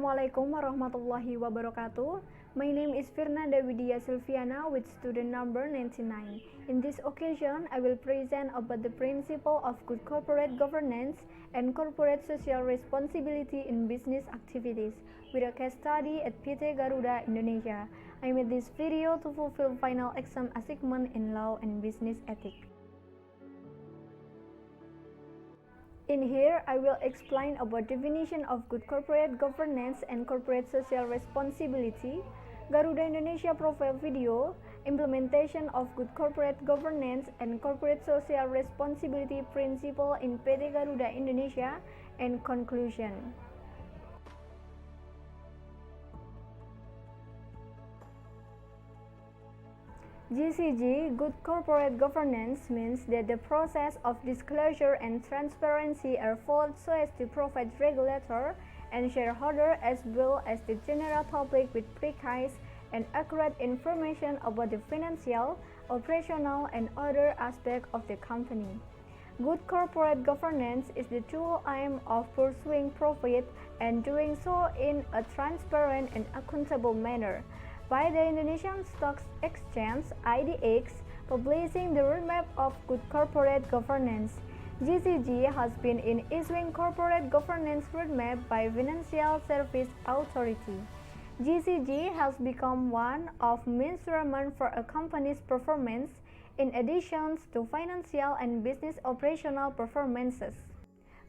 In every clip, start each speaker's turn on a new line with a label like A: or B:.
A: Assalamualaikum warahmatullahi wabarakatuh. My name is Firnanda Widya Silviana with student number 99. In this occasion, I will present about the principle of good corporate governance and corporate social responsibility in business activities with a case study at PT Garuda Indonesia. I made this video to fulfill final exam assignment in law and business ethics. In here, I will explain about definition of good corporate governance and corporate social responsibility, Garuda Indonesia profile video, implementation of good corporate governance and corporate social responsibility principle in PT Garuda Indonesia, and conclusion. GCG, good corporate governance, means that the process of disclosure and transparency are followed so as to provide regulator and shareholder as well as the general public with precise and accurate information about the financial, operational, and other aspects of the company. Good corporate governance is the dual aim of pursuing profit and doing so in a transparent and accountable manner. By the Indonesian Stock Exchange (IDX), publishing the roadmap of good corporate governance. GCG has been in issuing corporate governance roadmap by Financial Service Authority. GCG has become one of measurement for a company's performance in addition to financial and business operational performances.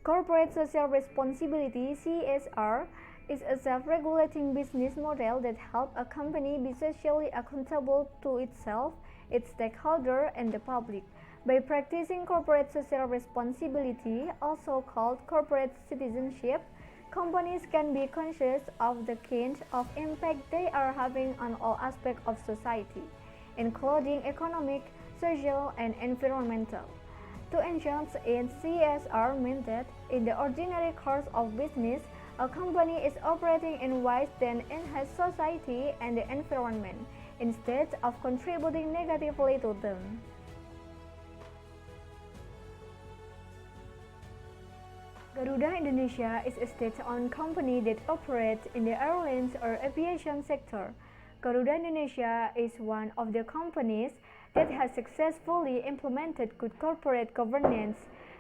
A: Corporate social responsibility (CSR) is a self-regulating business model that helps a company be socially accountable to itself, its stakeholder, and the public. By practicing corporate social responsibility, also called corporate citizenship, companies can be conscious of the kind of impact they are having on all aspects of society, including economic, social, and environmental. To ensure its CSR means that in the ordinary course of business, a company is operating in ways that enhance society and the environment, instead of contributing negatively to them. Garuda Indonesia is a state-owned company that operates in the airlines or aviation sector. Garuda Indonesia is one of the companies that has successfully implemented good corporate governance.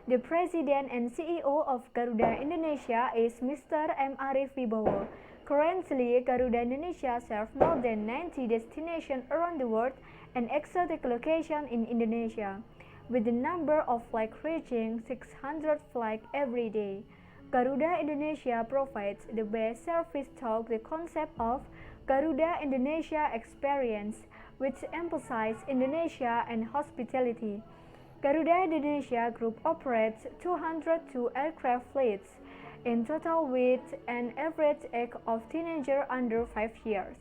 A: The President and CEO of Garuda Indonesia is Mr. M. Arif Wibowo. Currently, Garuda Indonesia serves more than 90 destinations around the world and exotic locations in Indonesia, with the number of flights reaching 600 flights every day. Garuda Indonesia provides the best service through the concept of Garuda Indonesia Experience, which emphasizes Indonesia and hospitality. Garuda Indonesia Group operates 202 aircraft fleets, in total with an average age of teenagers under 5 years.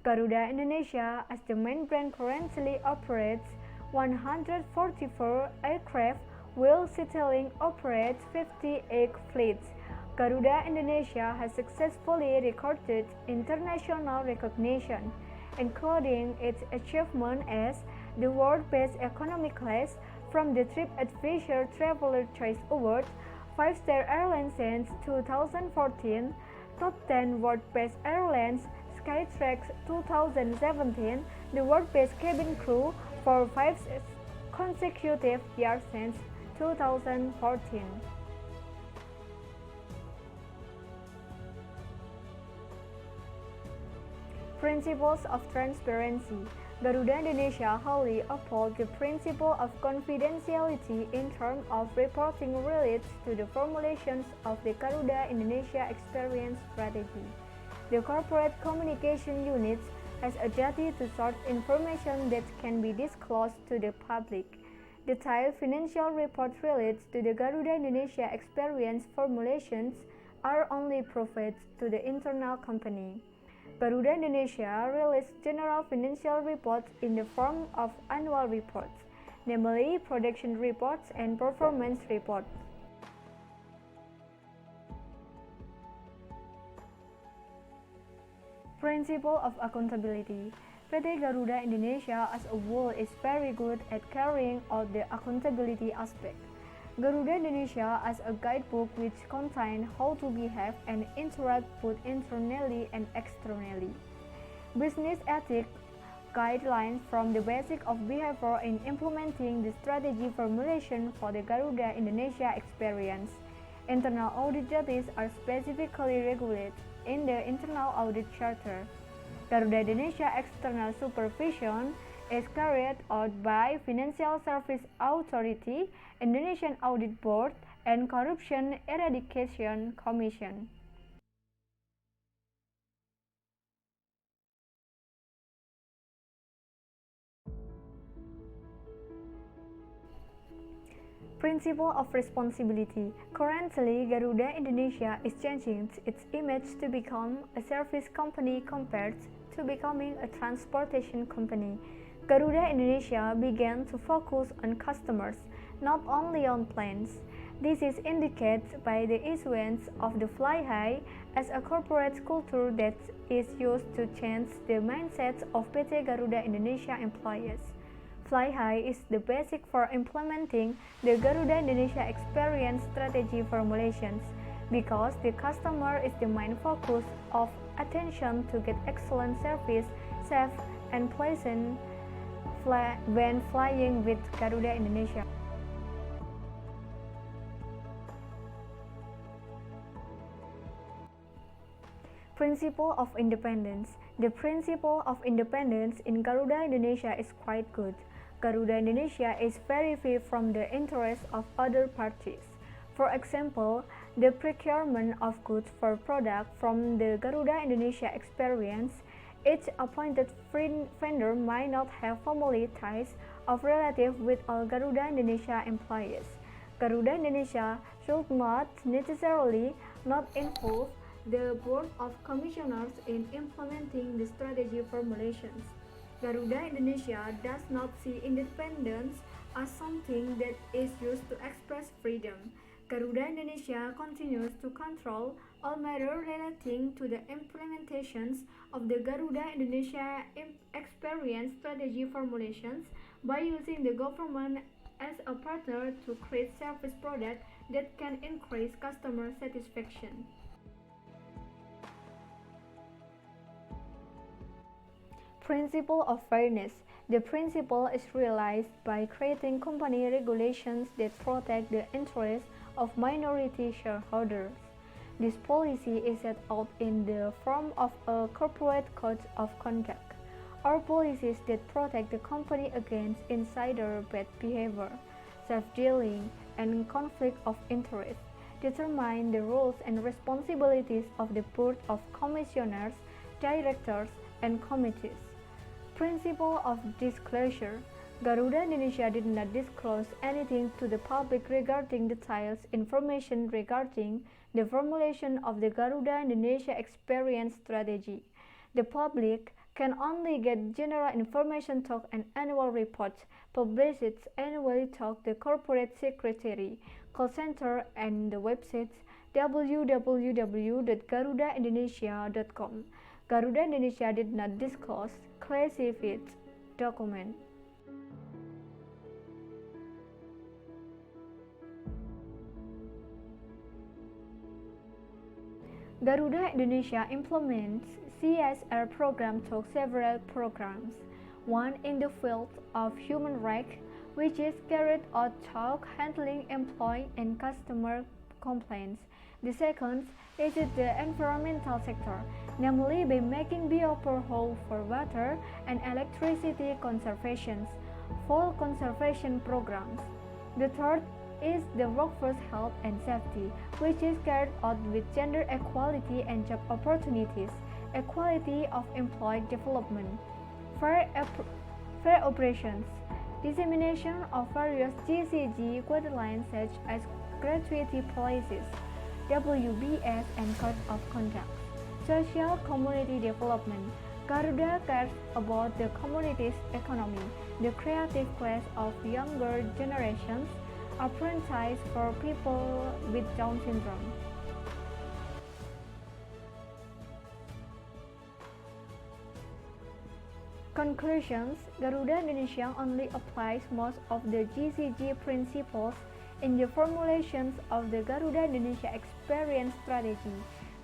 A: Garuda Indonesia, as the main brand, currently operates 144 aircraft, while Citylink operates 58 fleets. Garuda Indonesia has successfully recorded international recognition, including its achievement as the World Best Economy Class from the TripAdvisor Traveler Choice Award, 5-Star Airline since 2014, Top 10 World Best Airlines, Skytrax 2017, the World Best Cabin Crew for 5 consecutive years since 2014. Principles of transparency. Garuda Indonesia wholly upholds the principle of confidentiality in terms of reporting related to the formulations of the Garuda Indonesia Experience Strategy. The Corporate Communication Unit has a duty to source information that can be disclosed to the public. Detailed financial reports related to the Garuda Indonesia Experience formulations are only provided to the internal company. Garuda Indonesia releases general financial reports in the form of annual reports, namely production reports and performance reports. Principle of accountability. PT Garuda Indonesia as a whole is very good at carrying out the accountability aspect. Garuda Indonesia as a guidebook which contains how to behave and interact both internally and externally. Business ethics guidelines from the basic of behavior in implementing the strategy formulation for the Garuda Indonesia experience. Internal audit duties are specifically regulated in the Internal Audit Charter. Garuda Indonesia external supervision is carried out by Financial Service Authority, Indonesian Audit Board, and Corruption Eradication Commission. Principle of responsibility. Currently, Garuda Indonesia is changing its image to become a service company compared to becoming a transportation company. Garuda Indonesia began to focus on customers, not only on planes. This is indicated by the issuance of the Fly High as a corporate culture that is used to change the mindset of PT Garuda Indonesia employees. Fly High is the basic for implementing the Garuda Indonesia experience strategy formulations because the customer is the main focus of attention to get excellent service, safe and pleasant when flying with Garuda Indonesia. Principle of independence. The principle of independence in Garuda Indonesia is quite good. Garuda Indonesia is very free from the interests of other parties. For example, the procurement of goods for product from the Garuda Indonesia experience, each appointed vendor might not have family ties of relative with all Garuda Indonesia employees. Garuda Indonesia should not necessarily not involve the Board of Commissioners in implementing the strategy formulations. Garuda Indonesia does not see independence as something that is used to express freedom. Garuda Indonesia continues to control all matters relating to the implementations of the Garuda Indonesia experience strategy formulations by using the government as a partner to create service products that can increase customer satisfaction. Principle of fairness. The principle is realized by creating company regulations that protect the interests of minority shareholders. This policy is set out in the form of a corporate code of conduct, or policies that protect the company against insider bad behavior, self-dealing, and conflict of interest, determine the roles and responsibilities of the Board of Commissioners, Directors, and Committees. Principle of disclosure. Garuda Indonesia did not disclose anything to the public regarding details information regarding the formulation of the Garuda Indonesia experience strategy. The public can only get general information talk and annual reports published annually talk the corporate secretary, call center, and the websites www.garudaindonesia.com. Garuda Indonesia did not disclose classified document. Garuda Indonesia implements CSR program to several programs. One in the field of human rights, which is carried out through handling employee and customer complaints. The second is the environmental sector, namely by making bioborehole for water and electricity conservation, full conservation programs. The third is the workforce health and safety, which is carried out with gender equality and job opportunities, equality of employee development, fair operations, dissemination of various GCG guidelines such as gratuity policies, WBS, and code of conduct. Social community development. Garuda cares about the community's economy, the creative class of younger generations, apprentice for people with Down syndrome. Conclusions. Garuda Indonesia only applies most of the GCG principles in the formulations of the Garuda Indonesia experience strategy.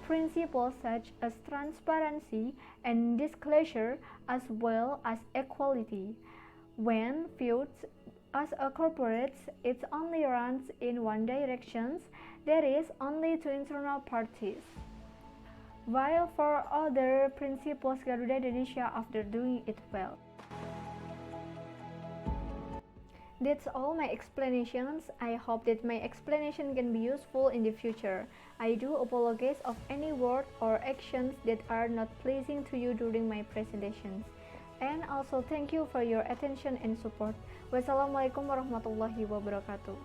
A: Principles such as transparency and disclosure, as well as equality, when viewed as a corporate, it only runs in one direction, that is, only to internal parties. While for other principles, Garuda Indonesia after doing it well. That's all my explanations. I hope that my explanation can be useful in the future. I do apologize of any word or actions that are not pleasing to you during my presentations. And also thank you for your attention and support. Wassalamualaikum warahmatullahi wabarakatuh.